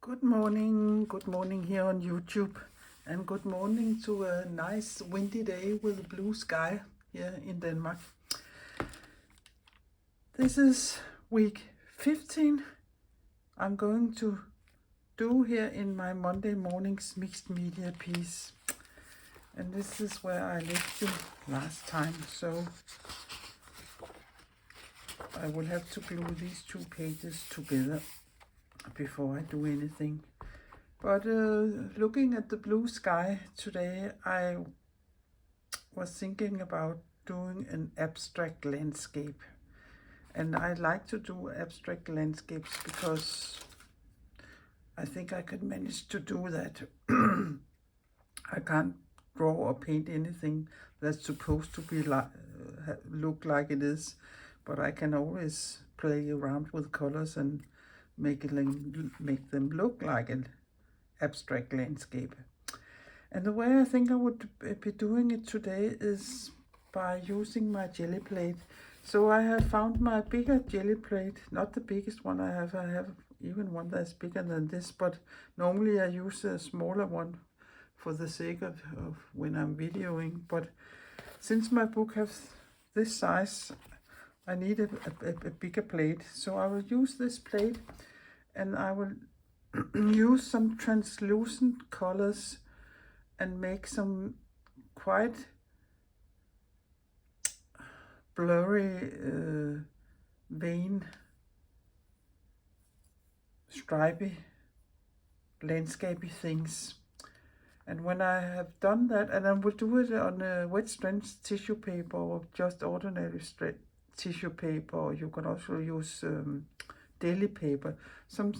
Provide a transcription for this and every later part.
Good morning here on YouTube, and good morning to a nice windy day with a blue sky here in Denmark. This is week 15 I'm going to do here in my Monday morning's mixed media piece. And this is where I left you last time, so I will have to glue these two pages together before I do anything. But looking at the blue sky today, I was thinking about doing an abstract landscape. And I like to do abstract landscapes because I think I could manage to do that. I can't draw or paint anything that's supposed to be look like it is, but I can always play around with colors and make them look like an abstract landscape. And the way I think I would be doing it today is by using my jelly plate. So I have found my bigger jelly plate, not the biggest one I have even one that's bigger than this, but normally I use a smaller one for the sake of when I'm videoing. But since my book has this size, I need a bigger plate. So I will use this plate, and I will use some translucent colors and make some quite blurry vein stripy landscapey things. And when I have done that, and I will do it on a wet strength tissue paper or just ordinary tissue paper, or you can also use daily paper, some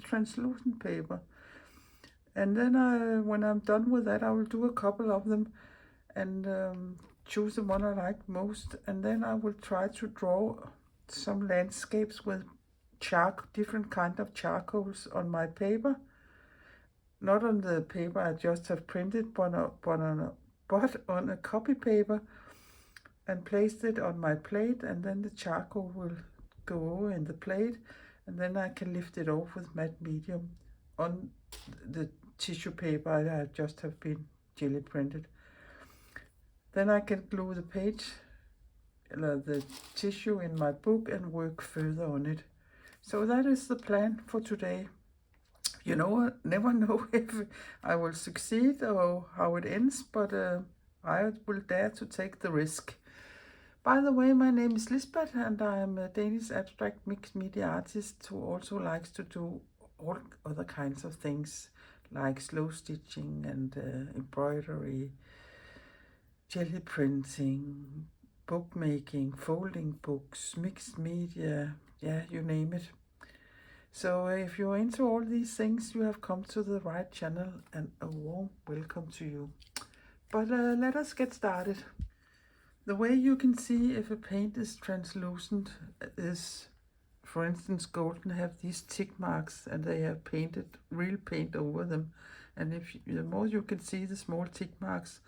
translucent paper. And then when I'm done with that, I will do a couple of them and choose the one I like most, and then I will try to draw some landscapes with different kind of charcoals on my paper. Not on the paper I just have printed, but on a copy paper, and placed it on my plate, and then the charcoal will go over in the plate, and then I can lift it off with matte medium on the tissue paper I just have been jelly printed. Then I can glue the tissue in my book and work further on it. So that is the plan for today. You know, I never know if I will succeed or how it ends, but I will dare to take the risk. By the way, my name is Lisbeth, and I am a Danish abstract mixed media artist who also likes to do all other kinds of things like slow stitching and embroidery, jelly printing, bookmaking, folding books, mixed media, yeah, you name it. So if you're into all these things, you have come to the right channel, and a warm welcome to you. But let us get started. The way you can see if a paint is translucent is, for instance, golden have these tick marks, and they have painted real paint over them. And the more you can see the small tick marks,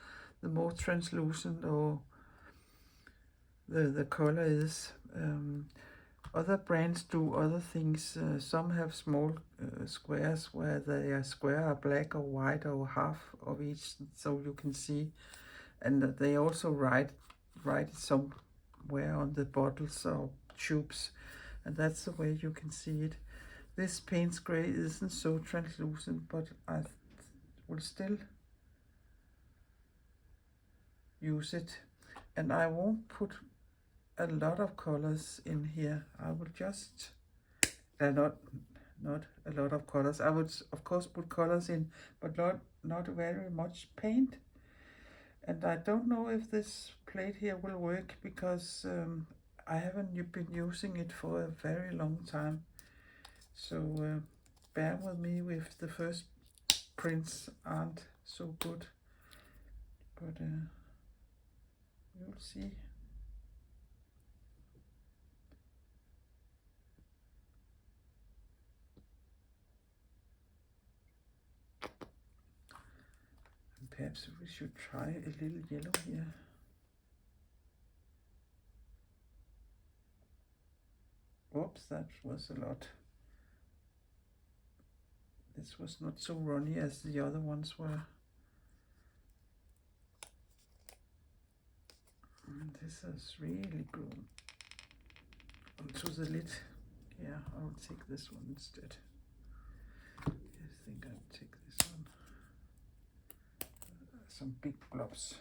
the more translucent or the color is. Other brands do other things. Some have small squares where the square are black or white or half of each, so you can see. And they also write it somewhere on the bottles or tubes, and that's the way you can see it. This Payne's Gray isn't so translucent, but I will still use it. And I won't put a lot of colors in here. I will just not a lot of colors. I would of course put colors in, but not very much paint. And I don't know if this plate here will work because I haven't been using it for a very long time. So bear with me if the first prints aren't so good, but you'll see. Perhaps we should try a little yellow here. Oops, that was a lot. This was not so runny as the other ones were. And this is really grown onto the lid. Yeah, I will take this one instead. I think I'll take this one. Some big blobs.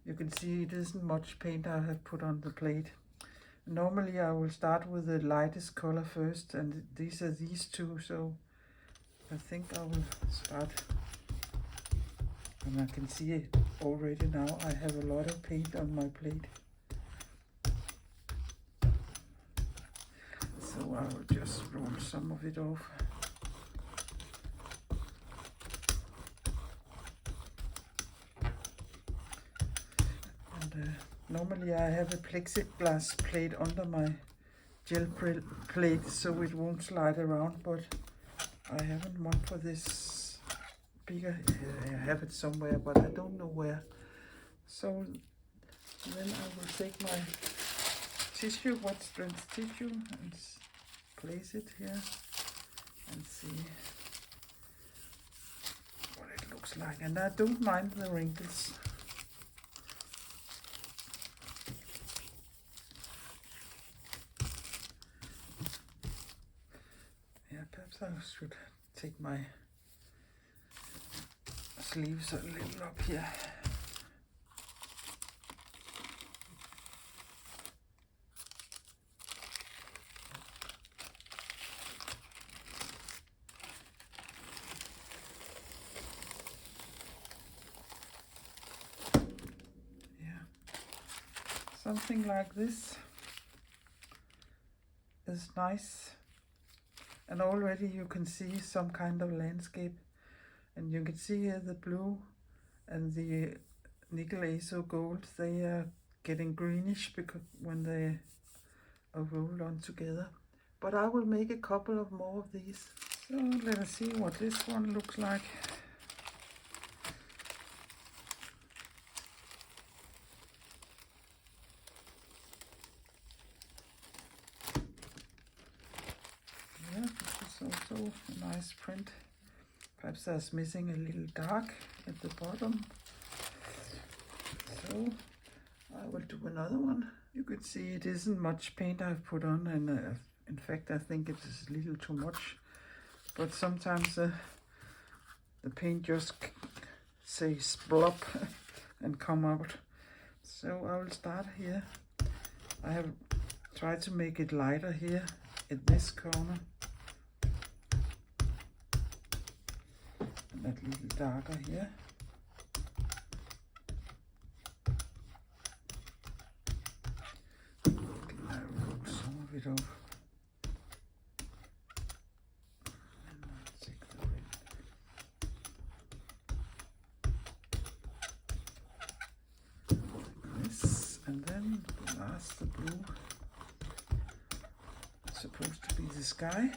You can see it isn't much paint I have put on the plate. Normally I will start with the lightest color first, and these are these two, so I think I will start. And I can see it already now I have a lot of paint on my plate. So I will just roll some of it off. Normally I have a plexiglass plate under my gel plate so it won't slide around, but I haven't one for this bigger. I have it somewhere, but I don't know where. So then I will take my tissue, wet strength tissue, and place it here and see what it looks like. And I don't mind the wrinkles. Perhaps I should take my sleeves a little up here. Yeah, something like this is nice. And already you can see some kind of landscape, and you can see here the blue and the nickel azo gold, they are getting greenish because when they are rolled on together. But I will make a couple of more of these. So let us see what this one looks like. Also a nice print. Perhaps that's missing a little dark at the bottom. So I will do another one. You could see it isn't much paint I've put on, and in fact I think it is a little too much. But sometimes the paint just says blob and come out. So I will start here. I have tried to make it lighter here at this corner. That little darker here. Okay, I will roll some of it off. And I'll take the red. Like this, and then the last, the blue. It's supposed to be the sky.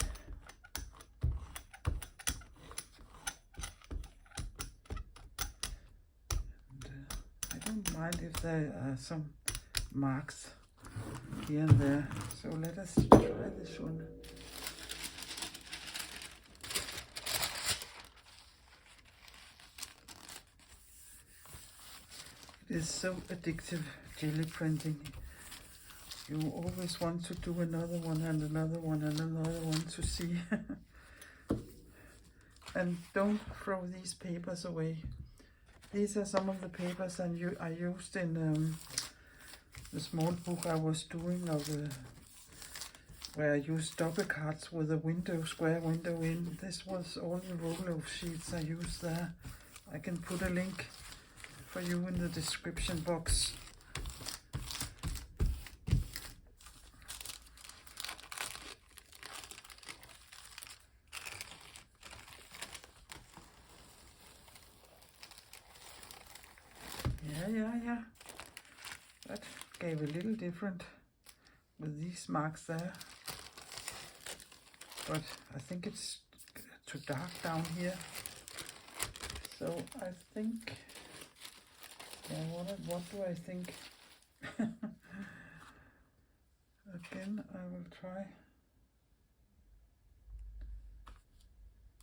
Mind if there are some marks here and there. So let us try this one. It is so addictive, jelly printing. You always want to do another one and another one and another one to see. And don't throw these papers away. These are some of the papers I used in the small book I was doing of where I used double cards with a window, square window in. This was all the roll-off sheets I used there. I can put a link for you in the description box. Yeah. That gave a little different with these marks there. But I think it's too dark down here. So I think, yeah, what do I think? Again, I will try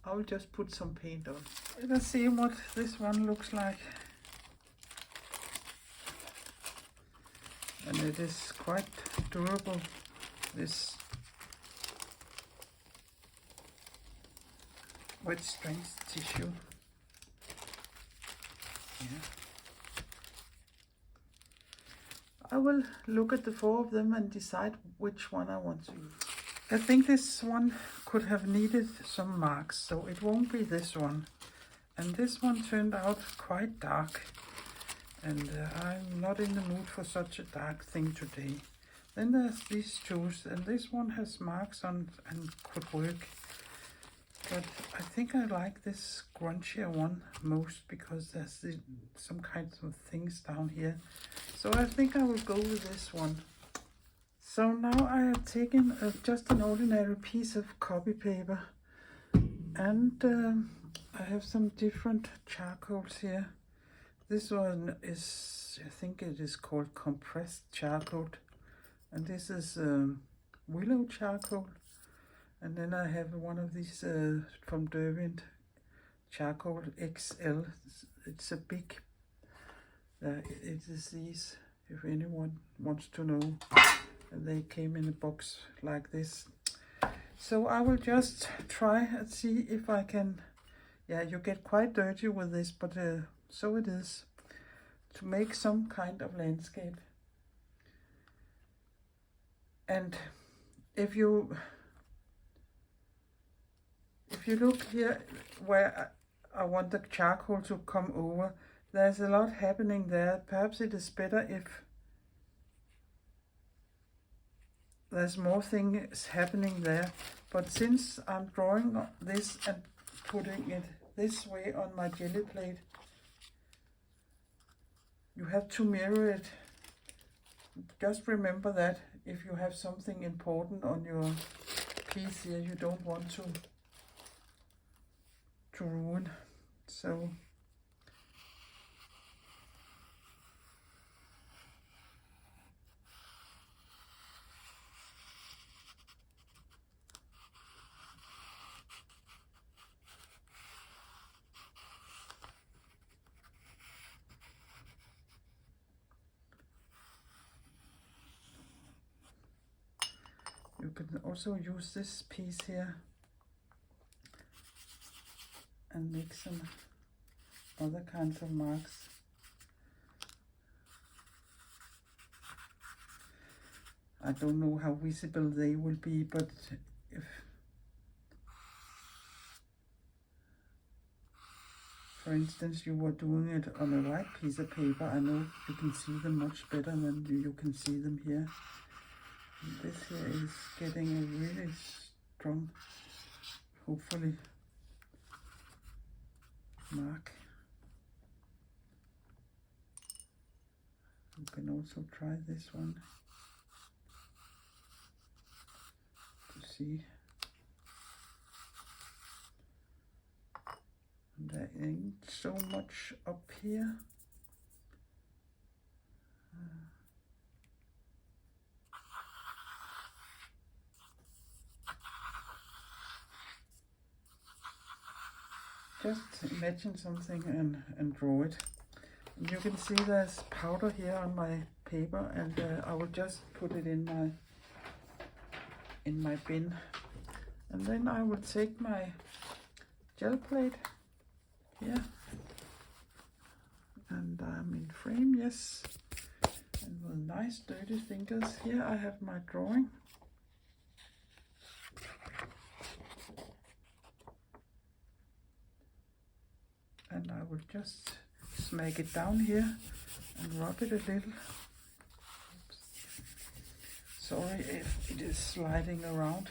I will just put some paint on. Let us see what this one looks like. And it is quite durable, this wet strength tissue. Yeah. I will look at the 4 of them and decide which one I want to use. I think this one could have needed some marks, so it won't be this one. And this one turned out quite dark, and I'm not in the mood for such a dark thing today. Then there's these two, and this one has marks on and could work. But I think I like this grunchier one most because there's some kinds of things down here. So I think I will go with this one. So now I have taken just an ordinary piece of copy paper, and I have some different charcoals here. This one is, I think it is called compressed charcoal, and this is willow charcoal. And then I have one of these from Derwent, charcoal XL. It's a big, it is these, if anyone wants to know. And they came in a box like this. So I will just try and see if I can, yeah, you get quite dirty with this, but so it is, to make some kind of landscape. And if you look here where I want the charcoal to come over, there's a lot happening there. Perhaps it is better if there's more things happening there. But since I'm drawing this and putting it this way on my jelly plate, you have to mirror it. Just remember that if you have something important on your piece here, you don't want to ruin. So you can also use this piece here and make some other kinds of marks. I don't know how visible they will be, but if, for instance, you were doing it on a white piece of paper, I know you can see them much better than you can see them here. And this here is getting a really strong, hopefully, mark. You can also try this one to see. And there ain't so much up here. Just imagine something and draw it. And you can see there's powder here on my paper, and I will just put it in my bin. And then I will take my gel plate here, and I'm in frame, yes, and with nice dirty fingers. Here I have my drawing. And I will just smack it down here and rub it a little. Oops. Sorry if it is sliding around.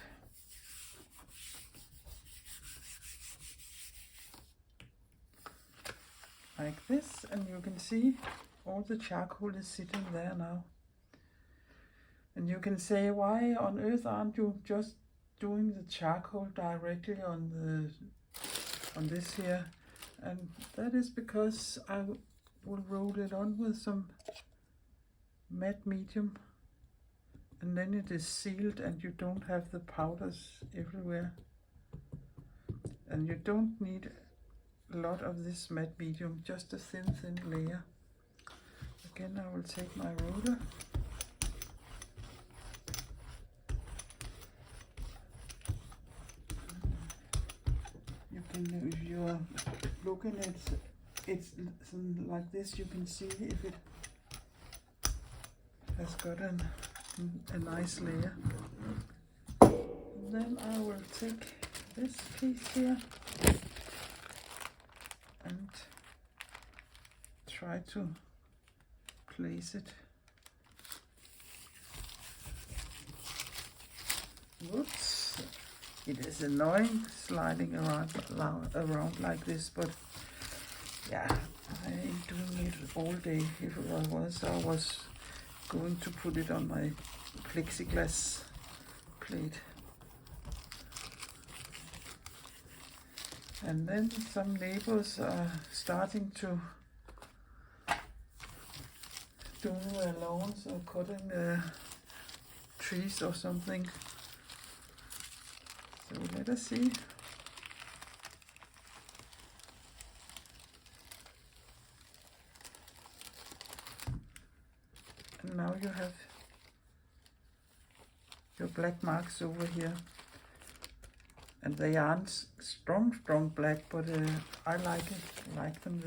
Like this, and you can see all the charcoal is sitting there now. And you can say, why on earth aren't you just doing the charcoal directly on this here? And that is because I will roll it on with some matte medium, and then it is sealed and you don't have the powders everywhere. And you don't need a lot of this matte medium, just a thin layer. Again, I will take my ruler. You can, if you are looking at it's like this, you can see if it has got a nice layer. And then I will take this piece here and try to place it. Whoops! It is annoying sliding around like this, but yeah, I ain't doing it all day. If I was going to put it on my plexiglass plate. And then some neighbors are starting to do lawns or cutting trees or something. So let us see. And now you have your black marks over here. And they aren't strong black, but I like it. I like them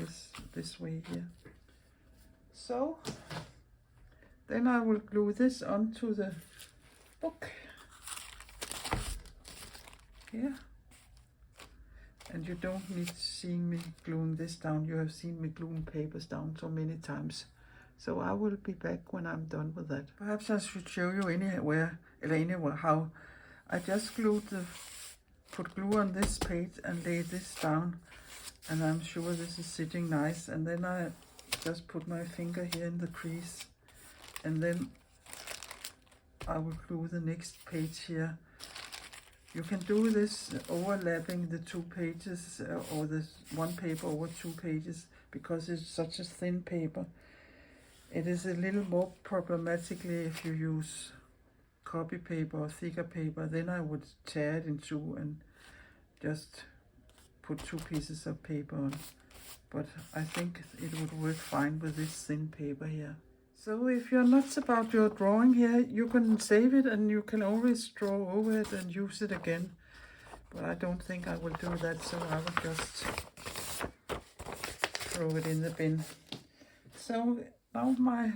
this way here. So then I will glue this onto the book here. And you don't need seeing me gluing this down. You have seen me gluing papers down so many times. So I will be back when I'm done with that. Perhaps I should show you anywhere how I just put glue on this page and lay this down, and I'm sure this is sitting nice. And then I just put my finger here in the crease, and then I will glue the next page here. You can do this overlapping the two pages or this one paper over two pages, because it's such a thin paper. It is a little more problematically if you use copy paper or thicker paper. Then I would tear it in two and just put two pieces of paper on. But I think it would work fine with this thin paper here. So if you're nuts about your drawing here, you can save it and you can always draw over it and use it again. But I don't think I will do that, so I will just throw it in the bin. So now my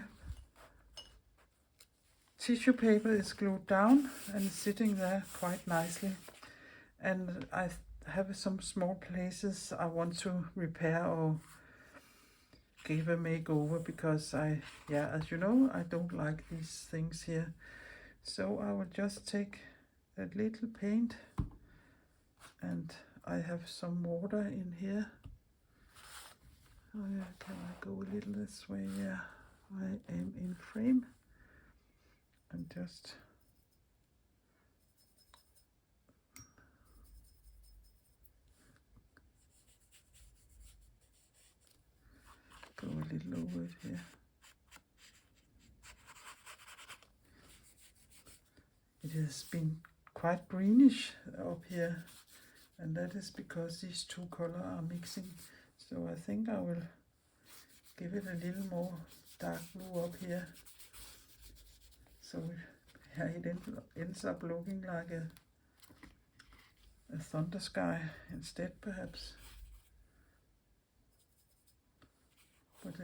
tissue paper is glued down and sitting there quite nicely. And I have some small places I want to repair or give a makeover, because as you know, I don't like these things here. So I will just take a little paint, and I have some water in here. Oh yeah, can I go a little this way? Yeah, I am in frame. And just go a little over it here. It has been quite greenish up here, and that is because these two colors are mixing. So I think I will give it a little more dark blue up here. So it ends up looking like a thunder sky instead, perhaps. But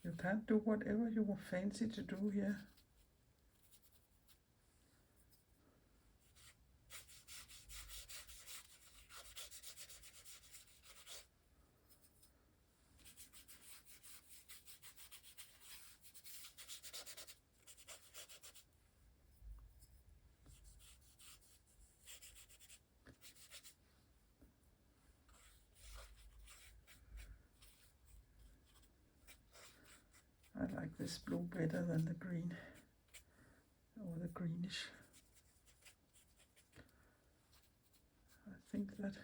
you can't do whatever you fancy to do here. I like this blue better than the green, or the greenish. I think that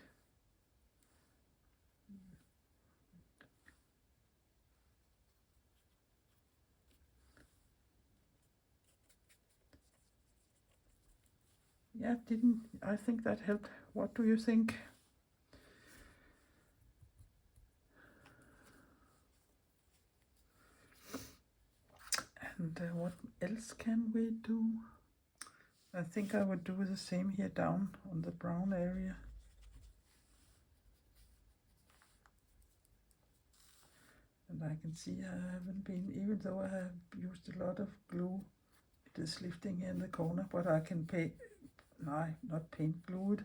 I think that helped. What do you think? And what else can we do? I think I would do the same here down on the brown area. And I can see I haven't been, even though I have used a lot of glue, it is lifting in the corner, but I can not paint glue it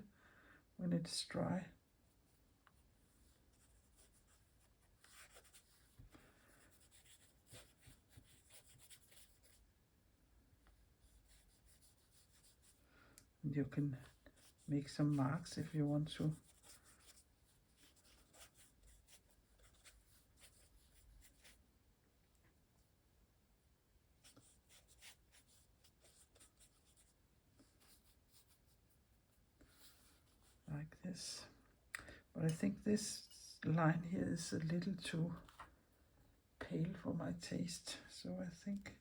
when it's dry. And you can make some marks if you want to. Like this. But I think this line here is a little too pale for my taste. So I think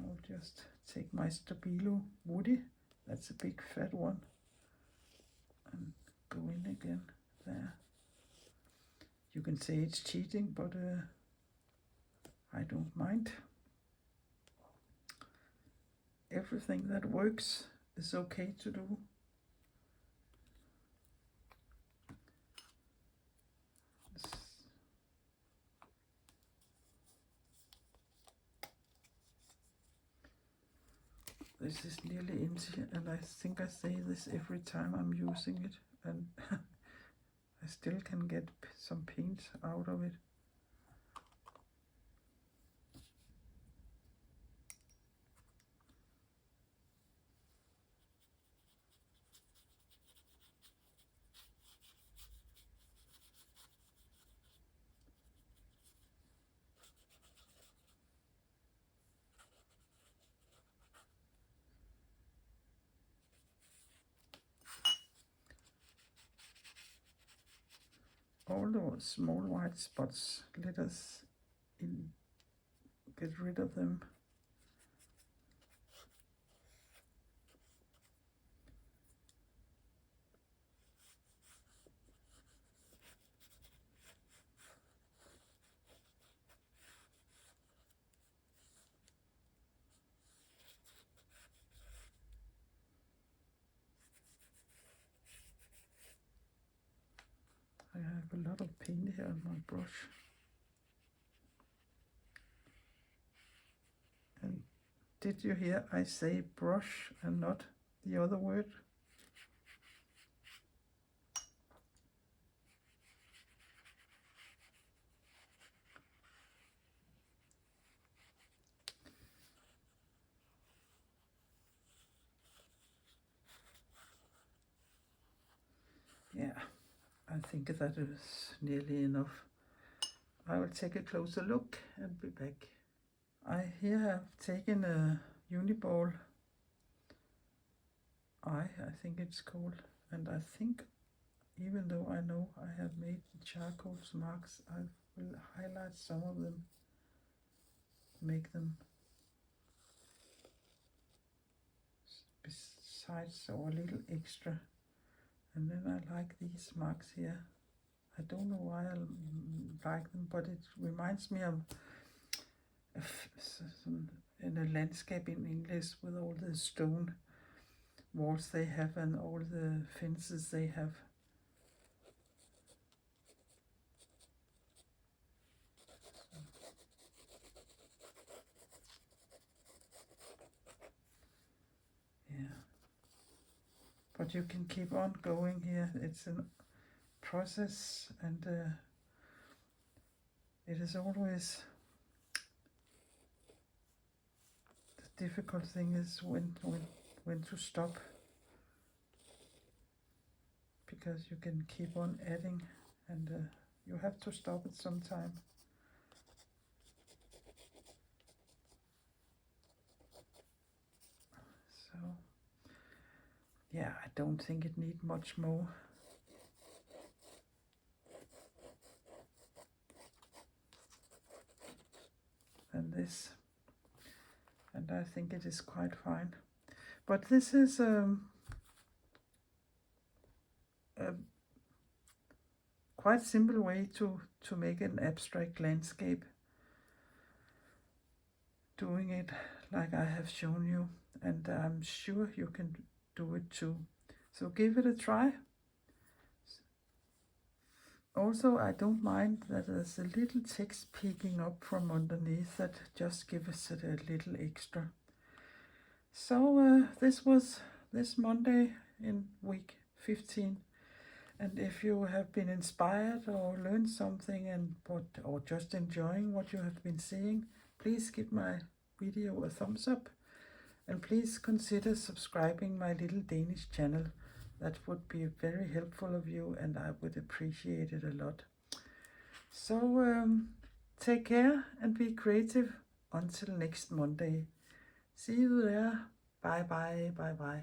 I'll just take my Stabilo Woody, that's a big fat one, and go in again there. You can say it's cheating, but I don't mind. Everything that works is okay to do. This is nearly empty, and I think I say this every time I'm using it, and I still can get some paint out of it. All those small white spots, let us get rid of them. I have a lot of paint here on my brush. And did you hear I say brush and not the other word? Yeah, I think that is nearly enough. I will take a closer look and be back. I here have taken a uniball eye, I think it's called, and I think, even though I know I have made charcoal marks, I will highlight some of them, make them besides or a little extra. And then I like these marks here. I don't know why I like them, but it reminds me of in a landscape in English with all the stone walls they have and all the fences they have. Yeah, but you can keep on going here. It's a process, and it is always the difficult thing is when to stop, because you can keep on adding, and you have to stop at some time. So yeah, I don't think it needs much more. Than this, and I think it is quite fine. But this is a quite simple way to make an abstract landscape. doing it like I have shown you, and I'm sure you can do it too. So give it a try. Also, I don't mind that there's a little text peeking up from underneath that just gives it a little extra. So this was this Monday in week 15. And if you have been inspired or learned something or just enjoying what you have been seeing, please give my video a thumbs up. And please consider subscribing my little Danish channel. That would be very helpful of you, and I would appreciate it a lot. So take care and be creative until next Monday. See you there. Bye bye, bye bye.